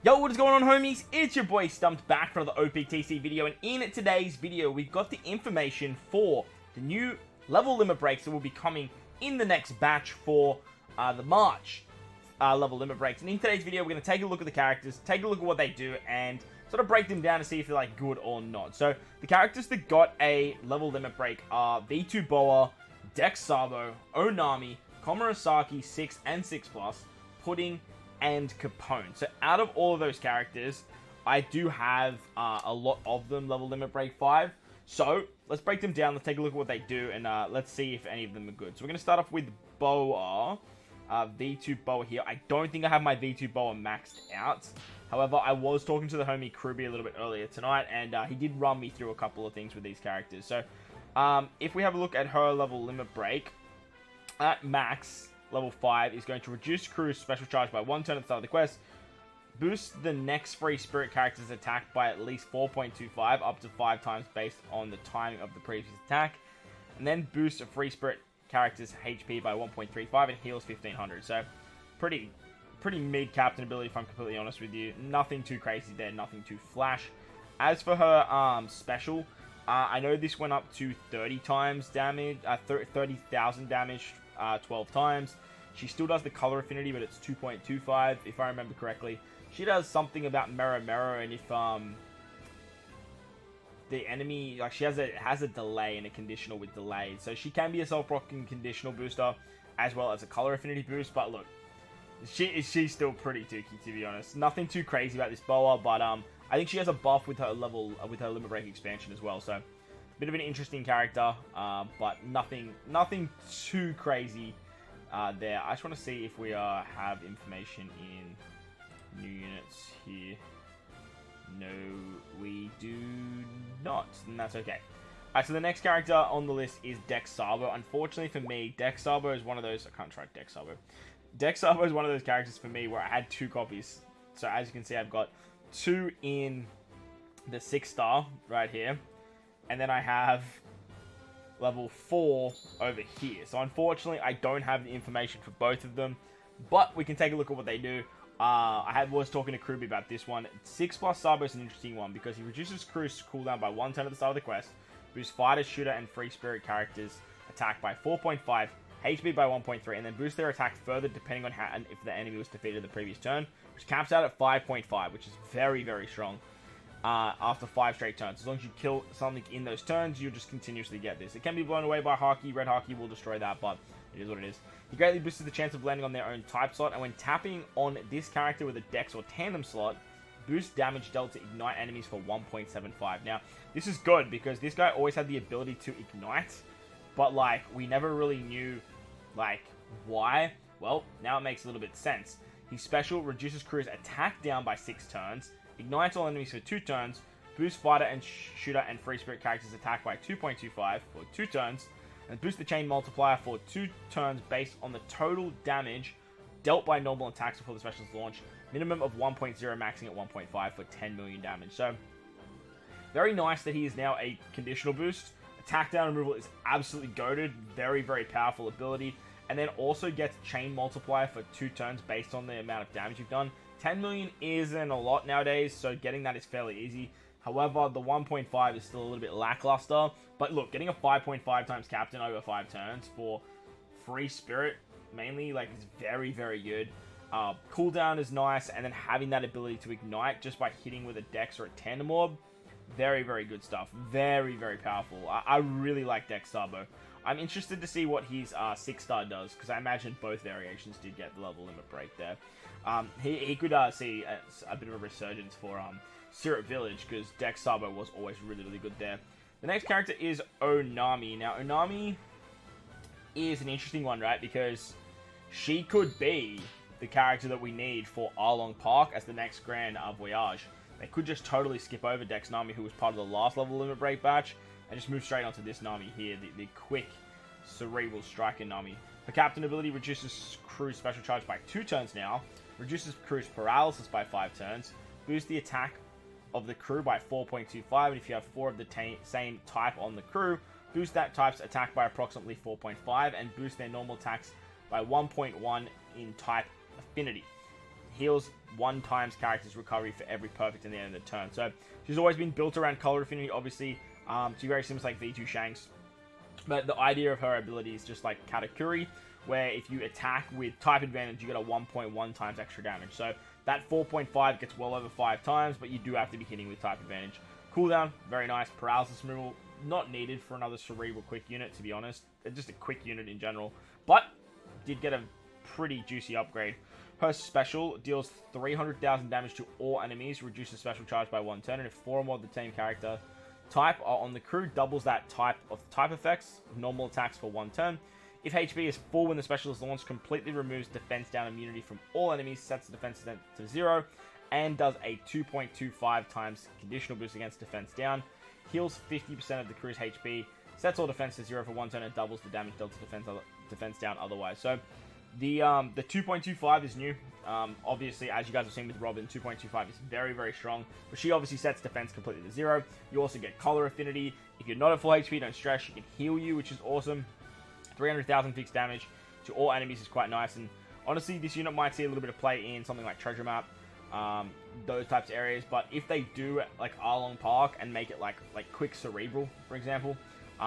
Yo, what is going on, homies? It's your boy Stumped back for another OPTC video, and in today's video, we've got the information for the new level limit breaks that will be coming in the next batch for the March level limit breaks. And in today's video, we're going to take a look at the characters, take a look at what they do, and sort of break them down to see if they're like good or not. So, the characters that got a level limit break are V2 Boa, Dex Sabo, Onami, Komurasaki 6 and 6+, Pudding, and Capone. So out of all of those characters, I do have a lot of them level limit break 5. So let's break them down, let's take a look at what they do, and let's see if any of them are good. So we're going to start off with Boa, V2 Boa here. I don't think I have my V2 Boa maxed out. However, I was talking to the homie Kruby a little bit earlier tonight, and he did run me through a couple of things with these characters. So if we have a look at her level limit break, at max, level 5 is going to reduce crew's special charge by 1 turn at the start of the quest, boost the next free spirit character's attack by at least 4.25 up to 5 times based on the timing of the previous attack, and then boost a free spirit character's HP by 1.35 and heals 1500. So pretty mid captain ability, if I'm completely honest with you. Nothing too crazy there, nothing too flash. As for her special, I know this went up to 30 times damage, 30,000 damage 12 times. She still does the color affinity, but it's 2.25 if I remember correctly. She does something about mirror, and if the enemy, like, she has a delay and a conditional with delay, so she can be a self-rocking conditional booster as well as a color affinity boost. But look, she's still pretty dookie, to be honest. Nothing too crazy about this Boa, but I think she has a buff with her limit break expansion as well. So bit of an interesting character, but nothing too crazy there. I just want to see if we have information in new units here. No, we do not, and that's okay. Alright, so the next character on the list is Dex Sabo. Unfortunately for me, Dex Sabo is one of those... I can't try Dex Sabo. Dex Sabo is one of those characters for me where I had 2 copies. So as you can see, I've got 2 in the 6-star right here. And then I have level 4 over here. So unfortunately, I don't have the information for both of them. But we can take a look at what they do. I was talking to Kruby about this one. 6+ Sabo is an interesting one because he reduces crew's cooldown by 1 turn at the start of the quest, boosts fighter, shooter, and free spirit characters' attack by 4.5, HP by 1.3, and then boosts their attack further depending on how and if the enemy was defeated the previous turn, which caps out at 5.5, which is very, very strong. After 5 straight turns. As long as you kill something in those turns, you'll just continuously get this. It can be blown away by Haki. Red Haki will destroy that, but it is what it is. He greatly boosts the chance of landing on their own type slot, and when tapping on this character with a Dex or Tandem slot, boost damage dealt to ignite enemies for 1.75. Now, this is good because this guy always had the ability to ignite, but like, we never really knew like why. Well, now it makes a little bit of sense. His special reduces crew's attack down by 6 turns, ignites all enemies for 2 turns, boosts fighter and shooter and free spirit characters' attack by 2.25 for 2 turns, and boosts the chain multiplier for 2 turns based on the total damage dealt by normal attacks before the special's launch. Minimum of 1.0, maxing at 1.5 for 10 million damage. So, very nice that he is now a conditional boost. Attack down removal is absolutely goated. Very, very powerful ability. And then also gets chain multiplier for 2 turns based on the amount of damage you've done. 10 million isn't a lot nowadays, so getting that is fairly easy. However, the 1.5 is still a little bit lackluster. But look, getting a 5.5 times captain over 5 turns for free spirit, mainly, like, is very, very good. Cooldown is nice, and then having that ability to ignite just by hitting with a Dex or a Tandem Orb, very, very good stuff. Very, very powerful. I really like Dex Sabo. I'm interested to see what his 6-star does, because I imagine both variations did get the level limit break there. He could see a bit of a resurgence for Syrup Village, because Dex Sabo was always really, really good there. The next character is Onami. Now, Onami is an interesting one, right? Because she could be the character that we need for Arlong Park as the next Grand Voyage. They could just totally skip over Dex Nami, who was part of the last level limit break batch, and just move straight onto this Nami here, the quick, cerebral striker Nami. Her captain ability reduces crew's special charge by 2 turns now, reduces crew's paralysis by 5 turns, boosts the attack of the crew by 4.25, and if you have 4 of the same type on the crew, boost that type's attack by approximately 4.5, and boost their normal attacks by 1.1 in type affinity. heals 1 times character's recovery for every perfect in the end of the turn. So she's always been built around color affinity, obviously. She's very similar to like V2 Shanks. But the idea of her ability is just like Katakuri, where if you attack with type advantage, you get a 1.1 times extra damage. So that 4.5 gets well over 5 times, but you do have to be hitting with type advantage. Cooldown, very nice. Paralysis removal, not needed for another Cerebral quick unit, to be honest. Just a quick unit in general. But did get a pretty juicy upgrade. Her special deals 300,000 damage to all enemies, reduces special charge by 1 turn, and if 4 or more of the same character type are on the crew, doubles that type of type effects, normal attacks for 1 turn. If HP is full when the special is launched, completely removes defense down immunity from all enemies, sets the defense to 0, and does a 2.25 times conditional boost against defense down, heals 50% of the crew's HP, sets all defense to 0 for 1 turn, and doubles the damage dealt to defense down otherwise. So the 2.25 is new. Obviously, as you guys have seen with Robin, 2.25 is very, very strong. But she obviously sets defense completely to 0. You also get color affinity. If you're not at full HP, don't stress. She can heal you, which is awesome. 300,000 fixed damage to all enemies is quite nice. And honestly, this unit might see a little bit of play in something like Treasure Map, those types of areas. But if they do like Arlong Park and make it like quick Cerebral, for example,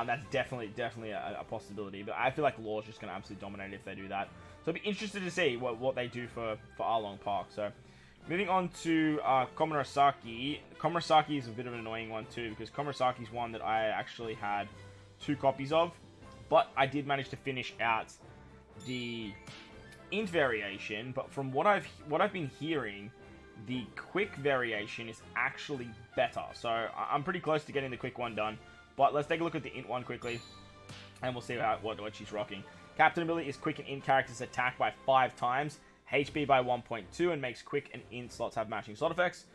that's definitely a possibility. But I feel like Law's just going to absolutely dominate if they do that. So I'll be interested to see what they do for Arlong Park. So moving on to Komurasaki. Komurasaki is a bit of an annoying one too, because Komurasaki is one that I actually had 2 copies of. But I did manage to finish out the int variation. But from what I've been hearing, the quick variation is actually better. So I'm pretty close to getting the quick one done. But let's take a look at the int one quickly, and we'll see what she's rocking. Captain ability is quick and int characters attack by 5 times, HP by 1.2, and makes quick and int slots have matching slot effects.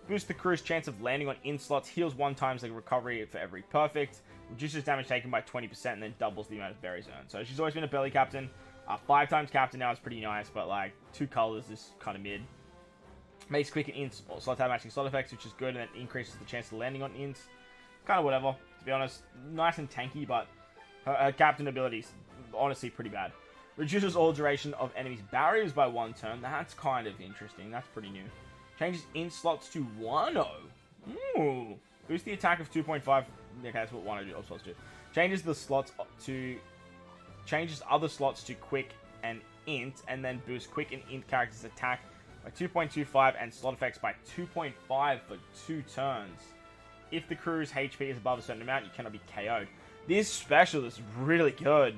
Boosts the crew's chance of landing on int slots, heals 1 times the recovery for every perfect, reduces damage taken by 20%, and then doubles the amount of berries earned. So she's always been a belly captain. 5 times captain now is pretty nice, but like 2 colors is kind of mid. Makes quick and int slots have matching slot effects, which is good, and it increases the chance of landing on ints. Kind of whatever, to be honest. Nice and tanky, but her captain abilities honestly pretty bad. Reduces all duration of enemies' barriers by 1 turn. That's kind of interesting. That's pretty new. Changes int slots to 1-0. Ooh. Boost the attack of 2.5. Okay, that's what 1-0 slots do. Changes other slots to quick and int, and then boosts quick and int characters' attack by 2.25 and slot effects by 2.5 for 2 turns. If the crew's HP is above a certain amount, you cannot be KO'd. This special is really good.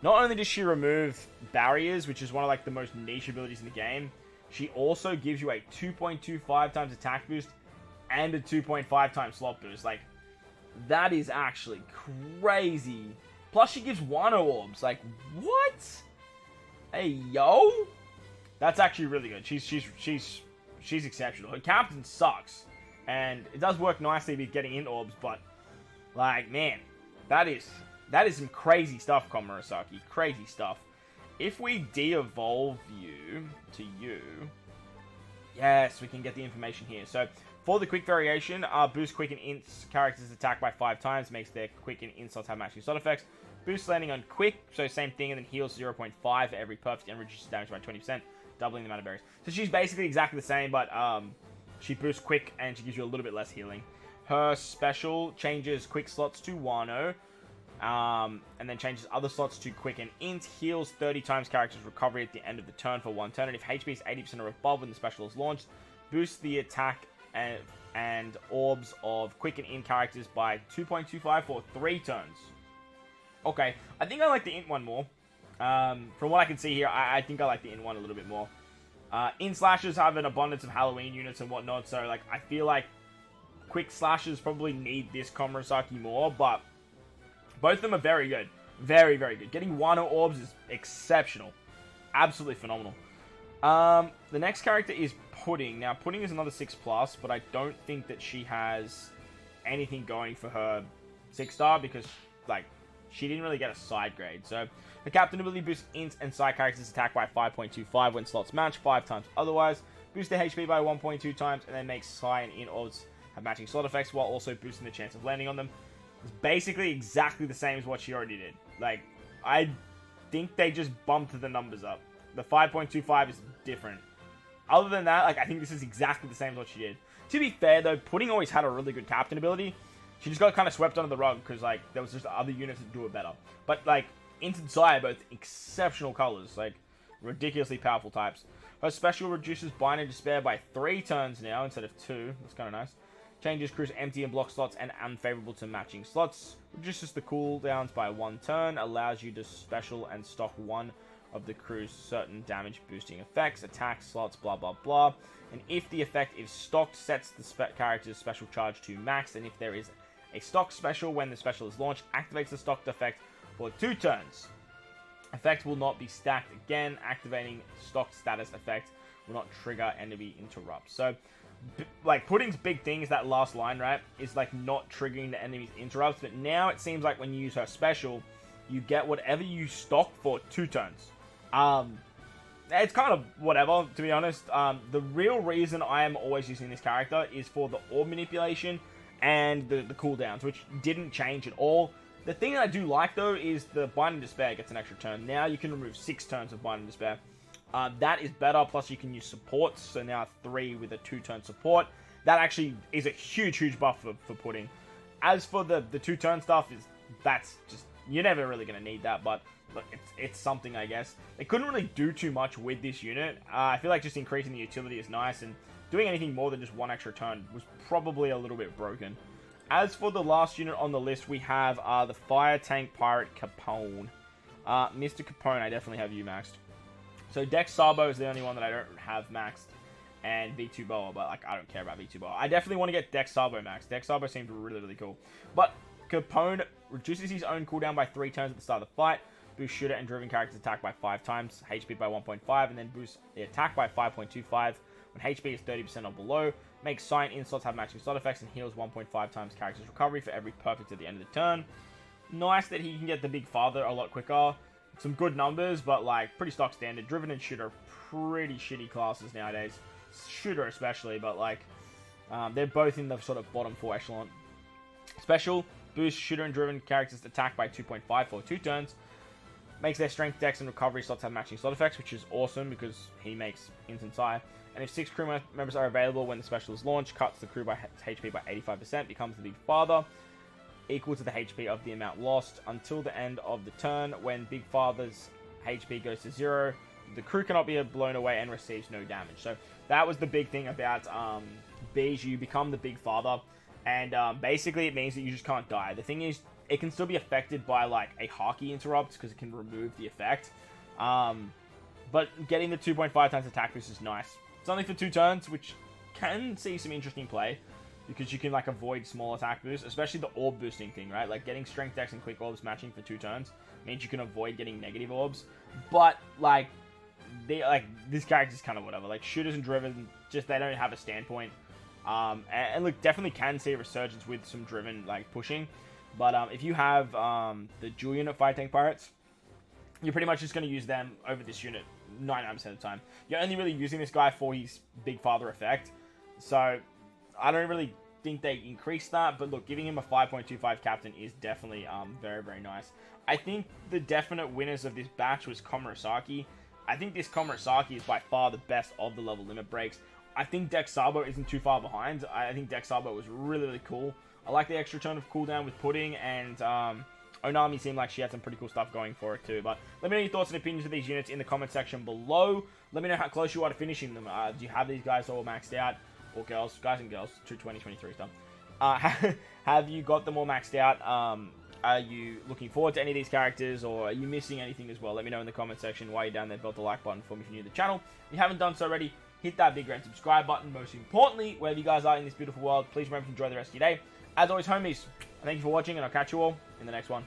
Not only does she remove barriers, which is one of like the most niche abilities in the game, she also gives you a 2.25 times attack boost and a 2.5 times slot boost. Like, that is actually crazy. Plus, she gives Wano orbs. Like, what? Hey, yo, that's actually really good. She's exceptional. Her captain sucks, and it does work nicely with getting in orbs, but like, man, that is some crazy stuff, Komurasaki. Crazy stuff. If we de-evolve you to you, yes, we can get the information here. So for the quick variation, boost quick and int characters attack by 5 times, makes their quick and int slots have matching slot effects. Boost landing on quick, so same thing, and then heals 0.5 for every perfect and reduces damage by 20%, doubling the amount of berries. So she's basically exactly the same, but she boosts quick and she gives you a little bit less healing. Her special changes quick slots to Wano, and then changes other slots to quick and int, heals 30 times character's recovery at the end of the turn for 1 turn, and if HP is 80% or above when the special is launched, boosts the attack and orbs of quick and int characters by 2.25 for 3 turns. Okay, I think I like the int one more. From what I can see here, I think I like the int one a little bit more. Int slashers have an abundance of Halloween units and whatnot, so like I feel like quick slashers probably need this Komurasaki more, but both of them are very good. Very, very good. Getting Wano orbs is exceptional. Absolutely phenomenal. The next character is Pudding. Now, Pudding is another 6+, but I don't think that she has anything going for her 6-star because, like, she didn't really get a side grade. So, the captain ability boosts int and side characters' attack by 5.25 when slots match, 5 times otherwise. Boosts their HP by 1.2 times, and then makes side and int orbs have matching slot effects while also boosting the chance of landing on them. It's basically exactly the same as what she already did. Like, I think they just bumped the numbers up. The 5.25 is different. other than that, like, I think this is exactly the same as what she did. To be fair, though, Pudding always had a really good captain ability. She just got kind of swept under the rug because, like, there was just other units that do it better. But, like, Int and Sai are both exceptional colors, like, ridiculously powerful types. Her special reduces Bind and Despair by 3 turns now instead of 2. That's kind of nice. Changes crew's empty and block slots and unfavorable to matching slots. Reduces the cooldowns by 1 turn. Allows you to special and stock one of the crew's certain damage boosting effects, attack slots, blah blah blah. And if the effect is stocked, sets the character's special charge to max. And if there is a stock special when the special is launched, activates the stocked effect for 2 turns. Effect will not be stacked again. Activating stock status effect will not trigger enemy interrupts. So, like, Pudding's big thing is that last line, right? Is, like, not triggering the enemy's interrupts. But now it seems like when you use her special, you get whatever you stock for 2 turns. It's kind of whatever, to be honest. The real reason I am always using this character is for the orb manipulation and the cooldowns, which didn't change at all. The thing that I do like, though, is the Bind and Despair gets an extra turn. Now you can remove 6 turns of Bind and Despair. That is better, plus you can use supports, so now 3 with a 2-turn support. That actually is a huge buff for Pudding. As for the 2-turn stuff, that's just, you're never really going to need that, but look, it's something, I guess. They couldn't really do too much with this unit. I feel like just increasing the utility is nice, and doing anything more than just 1 extra turn was probably a little bit broken. As for the last unit on the list, we have the Fire Tank Pirate Capone. Mr. Capone, I definitely have you maxed. So Dex Sabo is the only one that I don't have maxed, and V2 Boa, but like I don't care about V2 Boa. I definitely want to get Dex Sabo maxed. Dex Sabo seems really cool. But Capone reduces his own cooldown by 3 turns at the start of the fight, boosts shooter and driven characters attack by 5 times, HP by 1.5, and then boosts the attack by 5.25 when HP is 30% or below. Makes Sign in-slots have matching slot effects and heals 1.5 times character's recovery for every perfect at the end of the turn. Nice that he can get the Big Father a lot quicker. Some good numbers, but like pretty stock standard. Driven and Shooter are pretty shitty classes nowadays. Shooter especially, but like they're both in the sort of bottom 4 echelon. Special boosts Shooter and Driven characters attack by 2.5 for 2 turns. Makes their strength, dex, and recovery slots have matching slot effects, which is awesome because he makes Int and Sai. And if 6 crew members are available when the special is launched, cuts the crew by HP by 85%, becomes the Big Father, equal to the HP of the amount lost until the end of the turn. When Big Father's HP goes to 0, the crew cannot be blown away and receives no damage. So that was the big thing about Beige. You become the Big Father, and basically it means that you just can't die. The thing is, it can still be affected by like a Haki interrupt because it can remove the effect. But getting the 2.5 times attack boost is nice. It's only for 2 turns, which can see some interesting play because you can like avoid small attack boosts, especially the orb boosting thing, right? Like getting strength, dex, and quick orbs matching for 2 turns means you can avoid getting negative orbs. But like this character's kind of whatever. Like shooters and driven, just they don't have a standpoint. And look, definitely can see a resurgence with some driven like pushing. But if you have the dual unit Fire Tank Pirates, you're pretty much just going to use them over this unit 99% of the time. You're only really using this guy for his Big Father effect. So I don't really think they increase that. But look, giving him a 5.25 captain is definitely very nice. I think the definite winners of this batch was Komurasaki. I think this Komurasaki is by far the best of the level limit breaks. I think Dex Sabo isn't too far behind. I think Dex Sabo was really cool. I like the extra turn of cooldown with Pudding, and Onami seemed like she had some pretty cool stuff going for it too. But let me know your thoughts and opinions of these units in the comment section below. Let me know how close you are to finishing them. Do you have these guys all maxed out? Or girls, guys and girls, 2023 stuff. Have you got them all maxed out? Are you looking forward to any of these characters, or are you missing anything as well? Let me know in the comment section. While you're down there, belt the like button for me if you're new to the channel. If you haven't done so already, hit that big red subscribe button. Most importantly, wherever you guys are in this beautiful world, please remember to enjoy the rest of your day. As always, homies, thank you for watching, and I'll catch you all in the next one.